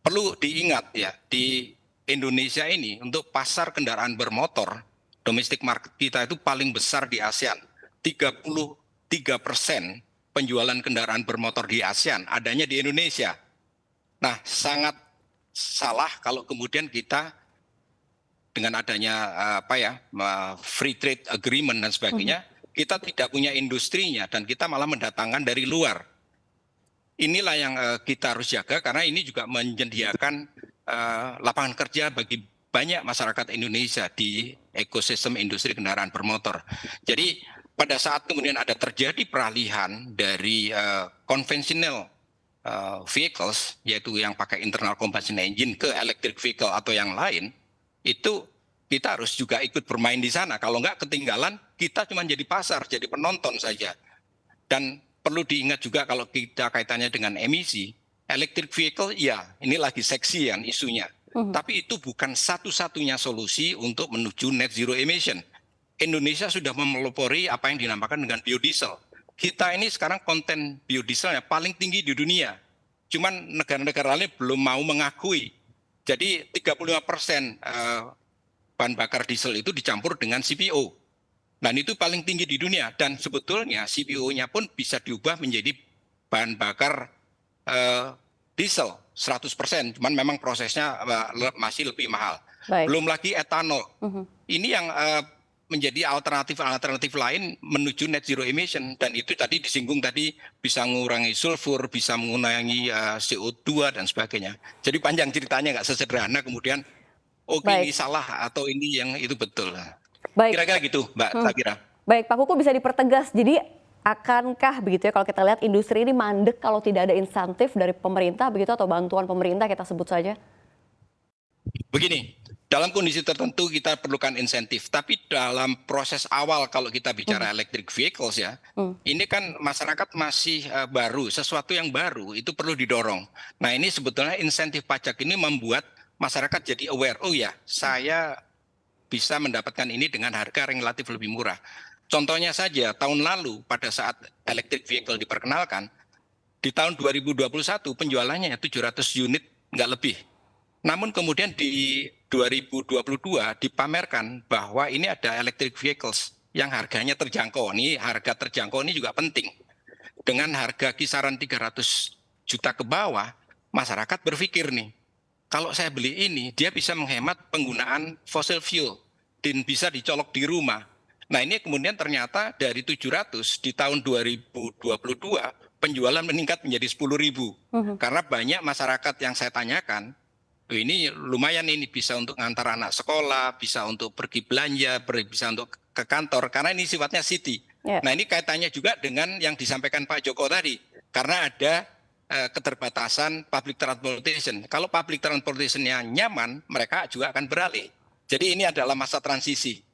perlu diingat ya, di Indonesia ini untuk pasar kendaraan bermotor, domestic market kita itu paling besar di ASEAN. 33% penjualan kendaraan bermotor di ASEAN adanya di Indonesia. Nah, sangat salah kalau kemudian kita dengan adanya free trade agreement dan sebagainya, kita tidak punya industrinya dan kita malah mendatangkan dari luar. Inilah yang kita harus jaga karena ini juga menyediakan lapangan kerja bagi banyak masyarakat Indonesia di ekosistem industri kendaraan bermotor. Jadi pada saat kemudian ada terjadi peralihan dari konvensional vehicles, yaitu yang pakai internal combustion engine ke electric vehicle atau yang lain, itu kita harus juga ikut bermain di sana. Kalau enggak ketinggalan, kita cuma jadi pasar, jadi penonton saja. Dan perlu diingat juga kalau kita kaitannya dengan emisi, electric vehicle ya ini lagi seksi kan isunya. Tapi itu bukan satu-satunya solusi untuk menuju net zero emission. Indonesia sudah memelopori apa yang dinamakan dengan biodiesel. Kita ini sekarang konten biodieselnya paling tinggi di dunia. Cuman negara-negara lain belum mau mengakui. Jadi 35% bahan bakar diesel itu dicampur dengan CPO. Dan itu paling tinggi di dunia dan sebetulnya CPO-nya pun bisa diubah menjadi bahan bakar diesel 100%, cuman memang prosesnya masih lebih mahal. Baik. Belum lagi etanol. Ini yang menjadi alternatif lain menuju net zero emission dan itu tadi disinggung tadi bisa mengurangi sulfur, bisa mengurangi CO2 dan sebagainya. Jadi panjang ceritanya, nggak sesederhana kemudian ini salah atau ini yang itu betul. Baik. Kira-kira gitu, Mbak Safira. Baik, Pak Kuku bisa dipertegas. Jadi akankah begitu ya kalau kita lihat industri ini mandek kalau tidak ada insentif dari pemerintah begitu atau bantuan pemerintah kita sebut saja? Begini, dalam kondisi tertentu kita perlukan insentif, tapi dalam proses awal kalau kita bicara electric vehicles ya, ini kan masyarakat masih baru, sesuatu yang baru itu perlu didorong. Nah ini sebetulnya insentif pajak ini membuat masyarakat jadi aware, oh ya saya bisa mendapatkan ini dengan harga yang relatif lebih murah. Contohnya saja, tahun lalu pada saat electric vehicle diperkenalkan, di tahun 2021 penjualannya 700 unit, nggak lebih. Namun kemudian di 2022 dipamerkan bahwa ini ada electric vehicles yang harganya terjangkau. Ini harga terjangkau ini juga penting. Dengan harga kisaran 300 juta ke bawah, masyarakat berpikir nih, kalau saya beli ini, dia bisa menghemat penggunaan fossil fuel dan bisa dicolok di rumah. Nah ini kemudian ternyata dari 700 di tahun 2022 penjualan meningkat menjadi 10.000. Karena banyak masyarakat yang saya tanyakan, ini lumayan ini bisa untuk ngantar anak sekolah, bisa untuk pergi belanja, bisa untuk ke kantor, karena ini sifatnya city. Nah ini kaitannya juga dengan yang disampaikan Pak Joko tadi, karena ada keterbatasan public transportation. Kalau public transportation-nya nyaman, mereka juga akan beralih. Jadi ini adalah masa transisi.